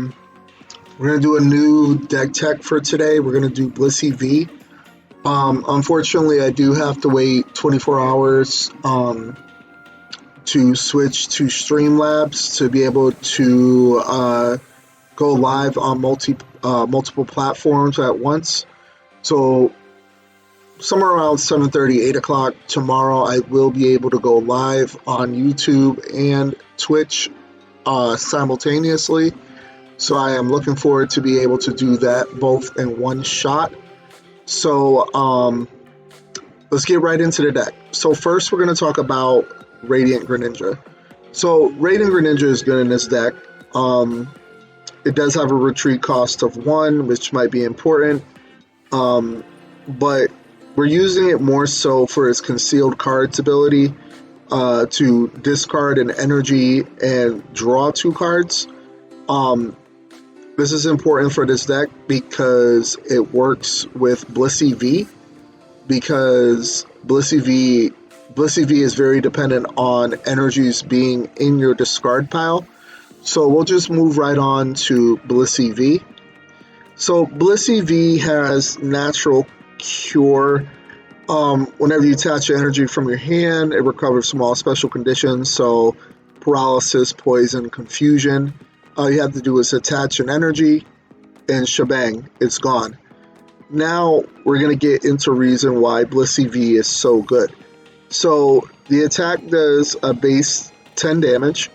We're going to do a new deck tech for today. We're going to do Blissey V. Unfortunately, I do have to wait 24 hours to switch to Streamlabs to be able to go live on multiple platforms at once. So somewhere around 7:30, 8 o'clock tomorrow, I will be able to go live on YouTube and Twitch simultaneously. So I am looking forward to be able to do that both in one shot. So let's get right into the deck. So first we're going to talk about Radiant Greninja. So Radiant Greninja is good in this deck. It does have a retreat cost of 1, which might be important. But we're using it more so for its concealed cards ability to discard an energy and draw 2 cards. This is important for this deck because it works with Blissey V, because Blissey V is very dependent on energies being in your discard pile. So we'll just move right on to Blissey V. So Blissey V has natural cure. Whenever you attach energy from your hand, it recovers from all special conditions, so paralysis, poison, confusion. All you have to do is attach an energy and shebang, it's gone. Now we're going to get into reason why Blissey V is so good. So the attack does a base 10 damage,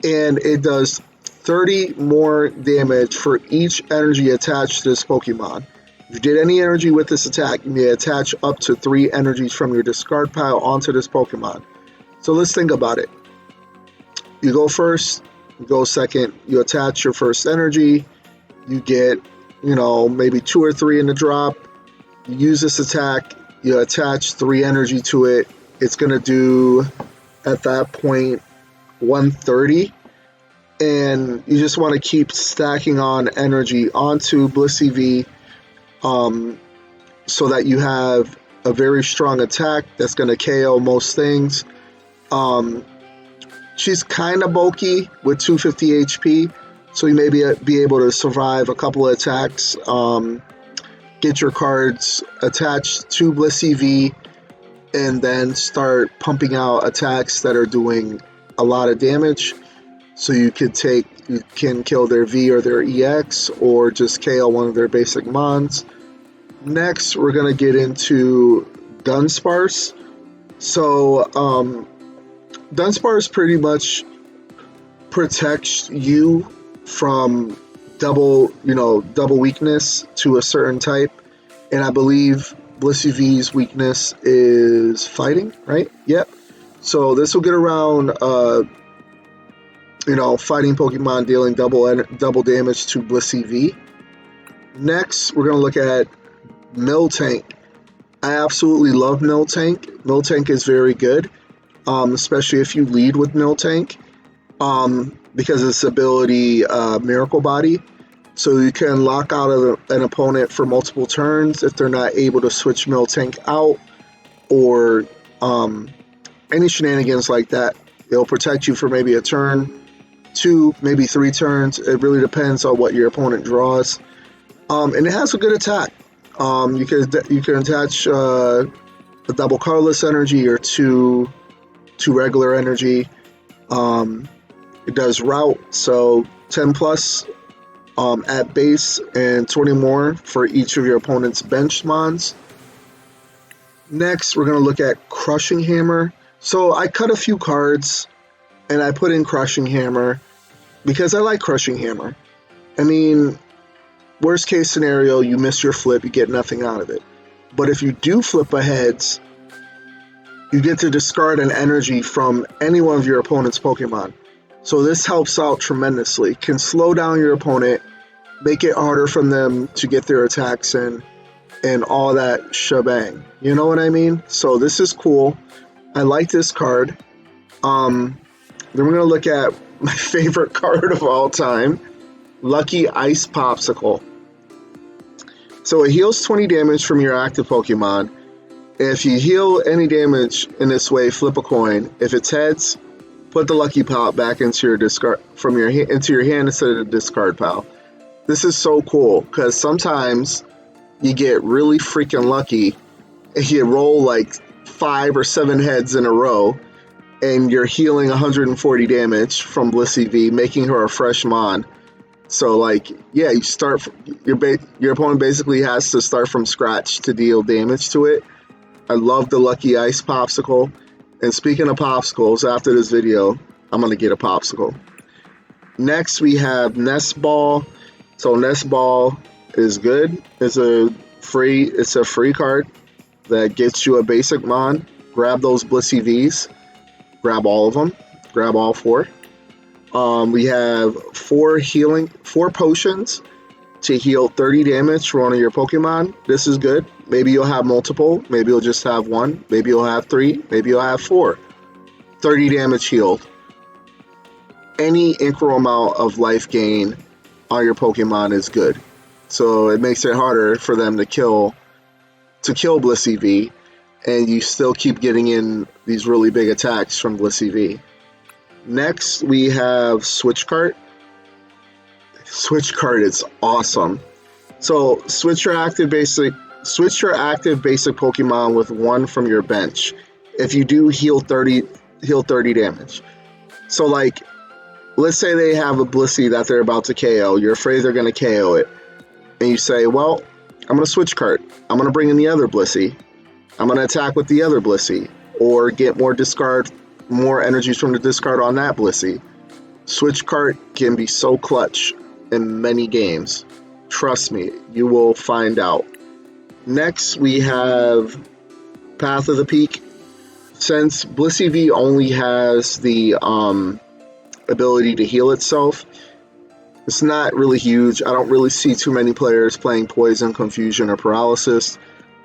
and it does 30 more damage for each energy attached to this Pokemon. If you did any energy with this attack, you may attach up to 3 energies from your discard pile onto this Pokemon. So let's think about it. You go first, you go second, you attach your first energy, you get, maybe 2 or 3 in the drop, you use this attack, you attach 3 energy to it, it's going to do, at that point, 130, and you just want to keep stacking on energy onto Blissey V so that you have a very strong attack that's going to KO most things. She's kind of bulky with 250 HP, so you may be able to survive a couple of attacks, get your cards attached to Blissey V, and then start pumping out attacks that are doing a lot of damage. So you can kill their V or their EX, or just KO one of their basic mons. Next, we're going to get into Dunsparce. So, Dunsparce pretty much protects you from double weakness to a certain type, and I believe Blissey V's weakness is fighting, right? Yep. So this will get around, fighting Pokemon dealing double damage to Blissey V. Next, we're gonna look at Miltank. I absolutely love Miltank. Miltank is very good. Especially if you lead with Miltank, because of its ability, Miracle Body. So you can lock out an opponent for multiple turns if they're not able to switch Miltank out, or any shenanigans like that. It'll protect you for maybe a turn, 2, maybe 3 turns. It really depends on what your opponent draws. And it has a good attack. You can attach a double colorless energy or 2 regular energy. It does route, so 10 plus at base and 20 more for each of your opponent's bench mons. Next, we're going to look at Crushing Hammer. So I cut a few cards and I put in Crushing Hammer because I like Crushing Hammer. I mean, worst case scenario, you miss your flip, you get nothing out of it. But if you do flip a heads, you get to discard an energy from any one of your opponent's Pokemon. So this helps out tremendously. Can slow down your opponent, make it harder for them to get their attacks in, and all that shebang. You know what I mean? So this is cool. I like this card. Then we're going to look at my favorite card of all time, Lucky Ice Popsicle. So it heals 20 damage from your active Pokemon. If you heal any damage in this way, flip a coin. If it's heads, put the Lucky Pop back into your discard from your into your hand instead of the discard pile. This is so cool because sometimes you get really freaking lucky and you roll like 5 or 7 heads in a row and you're healing 140 damage from Blissey V, making her a fresh mon. So like, yeah, you start your opponent basically has to start from scratch to deal damage to it. I love the Lucky Ice Popsicle. And speaking of popsicles, after this video, I'm gonna get a popsicle. Next we have Nest Ball. So Nest Ball is good. It's a free card that gets you a basic mon. Grab those Blissey Vs. Grab all of them. Grab all 4. We have 4 potions to heal 30 damage for one of your Pokemon. This is good. Maybe you'll have multiple. Maybe you'll just have 1. Maybe you'll have 3. Maybe you'll have 4. 30 damage healed. Any incremental amount of life gain on your Pokemon is good. So it makes it harder for them to kill Blissey V, and you still keep getting in these really big attacks from Blissey V. Next, we have Switch Cart. Switch Cart is awesome. So switch your active basic Pokemon with 1 from your bench. If you do, heal 30 damage. So like, let's say they have a Blissey that they're about to KO. You're afraid they're going to KO it, and you say, well, I'm going to switch cart. I'm going to bring in the other Blissey. I'm going to attack with the other Blissey, or get more energies from the discard on that Blissey. Switch cart can be so clutch in many games. Trust me, you will find out. Next, we have Path of the Peak. Since Blissey V only has the ability to heal itself, it's not really huge. I don't really see too many players playing Poison, Confusion, or Paralysis.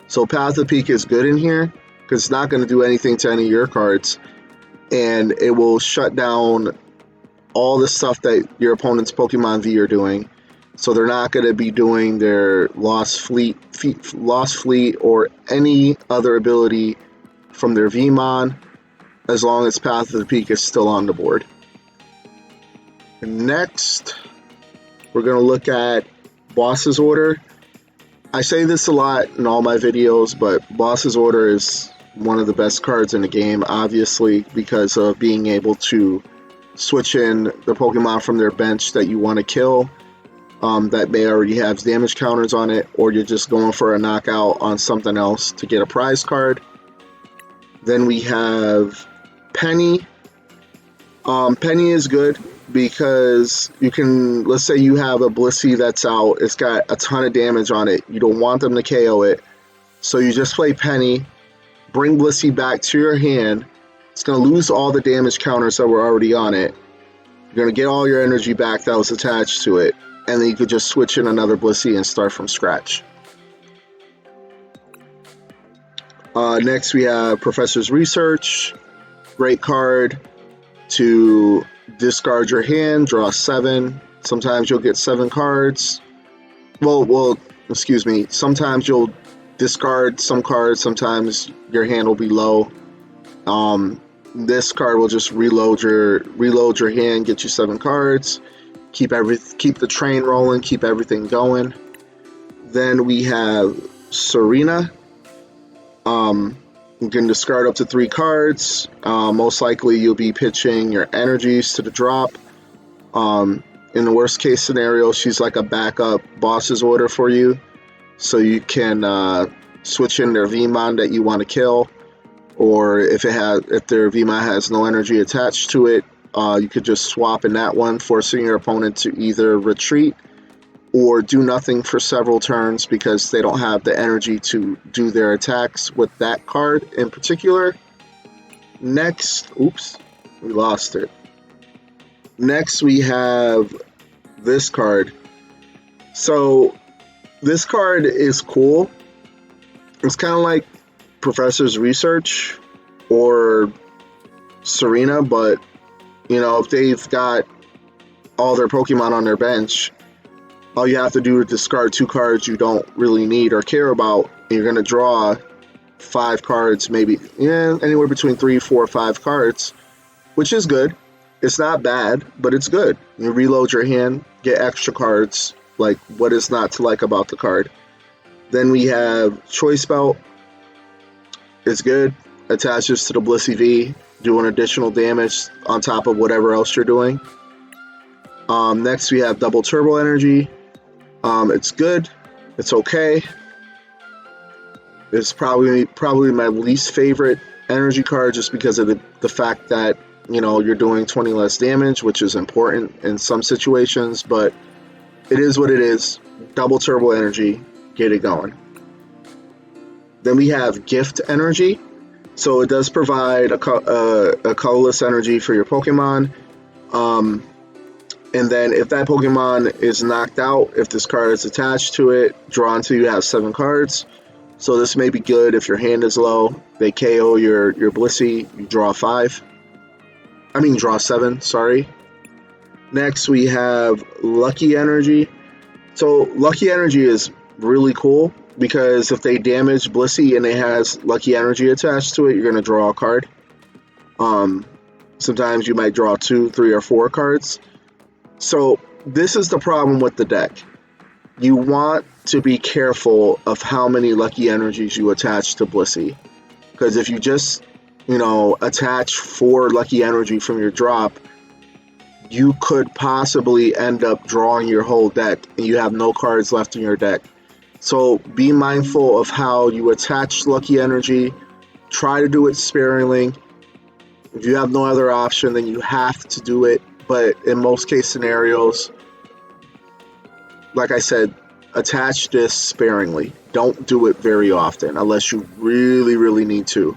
So Path of the Peak is good in here because it's not going to do anything to any of your cards, and it will shut down all the stuff that your opponent's Pokemon V are doing. So they're not going to be doing their Lost Fleet or any other ability from their Vmon, as long as Path of the Peak is still on the board. And next, we're going to look at Boss's Order. I say this a lot in all my videos, but Boss's Order is one of the best cards in the game, obviously, because of being able to switch in the Pokemon from their bench that you want to kill, that may already have damage counters on it, or you're just going for a knockout on something else to get a prize card. Then we have Penny. Penny is good because you can, let's say you have a Blissey that's out, it's got a ton of damage on it, you don't want them to KO it, so you just play Penny, bring Blissey back to your hand. It's going to lose all the damage counters that were already on it. You're going to get all your energy back that was attached to it, and then you could just switch in another Blissey and start from scratch. Next we have Professor's Research. Great card to discard your hand, draw 7. Sometimes you'll get 7 cards. Excuse me. Sometimes you'll discard some cards. Sometimes your hand will be low. This card will just reload your hand, get you 7 cards, keep the train rolling, keep everything going. Then we have Serena. You can discard up to 3 cards. Most likely you'll be pitching your energies to the drop. In the worst case scenario, she's like a backup Boss's Order for you, so you can switch in their Vmon that you want to kill, or if their Vmon has no energy attached to it, you could just swap in that one, forcing your opponent to either retreat or do nothing for several turns because they don't have the energy to do their attacks with that card in particular. Next, oops, we lost it. Next we have this card. So this card is cool. It's kind of like Professor's Research or Serena, but you know, if they've got all their Pokemon on their bench, all you have to do is discard 2 cards you don't really need or care about, and you're going to draw 5 cards, maybe anywhere between 3, 4, 5 cards, which is good. It's not bad, but it's good. You reload your hand, get extra cards. Like, what is not to like about the card? Then we have Choice Belt. It's good. Attaches to the Blissey V, doing additional damage on top of whatever else you're doing. Next, we have Double Turbo Energy. It's good. It's okay. It's probably my least favorite energy card, just because of the fact that, you know, you're doing 20 less damage, which is important in some situations, but it is what it is. Double Turbo Energy, get it going. Then we have Gift Energy. So it does provide a colorless energy for your Pokemon. And then if that Pokemon is knocked out, if this card is attached to it, draw until you have 7 cards. So this may be good if your hand is low. They KO your Blissey, you draw 7, sorry. Next we have Lucky Energy. So Lucky Energy is really cool, because if they damage Blissey and it has Lucky Energy attached to it, you're going to draw a card. Sometimes you might draw 2, 3, or 4 cards. So this is the problem with the deck. You want to be careful of how many Lucky Energies you attach to Blissey. Because if you just, you know, attach 4 Lucky Energy from your drop, you could possibly end up drawing your whole deck and you have no cards left in your deck. So be mindful of how you attach Lucky Energy. Try to do it sparingly. If you have no other option, then you have to do it. But in most case scenarios, like I said, attach this sparingly. Don't do it very often unless you really, really need to.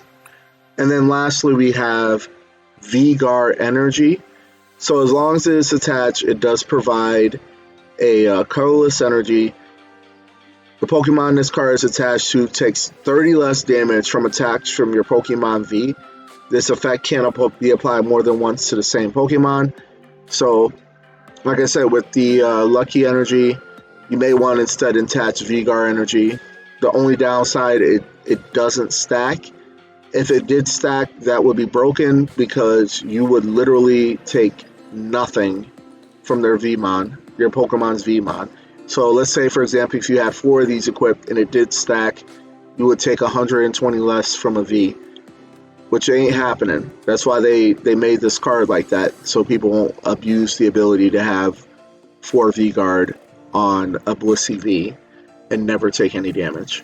And then lastly, we have Vigar Energy. So as long as it is attached, it does provide a colorless energy. The Pokemon this card is attached to takes 30 less damage from attacks from your Pokemon V. This effect can't be applied more than once to the same Pokemon. So, like I said, with the Lucky Energy, you may want to instead attach Vigar Energy. The only downside, it doesn't stack. If it did stack, that would be broken, because you would literally take nothing from their Vmon, your Pokemon's Vmon. So let's say, for example, if you had 4 of these equipped and it did stack, you would take 120 less from a V, which ain't happening. That's why they made this card like that, so people won't abuse the ability to have 4 V-Guard on a Blissey V and never take any damage.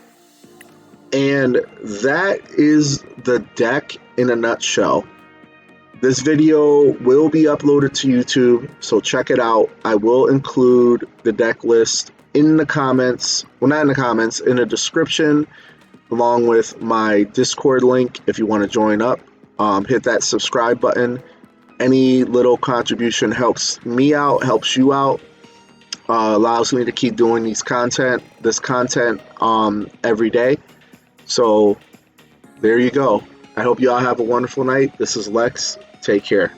And that is the deck in a nutshell. This video will be uploaded to YouTube, so check it out. I will include the deck list in the comments, well, not in the comments, in the description, along with my Discord link if you want to join up. Hit that subscribe button. Any little contribution helps me out, helps you out, allows me to keep doing this content every day. So there you go. I hope you all have a wonderful night. This is Lex. Take care.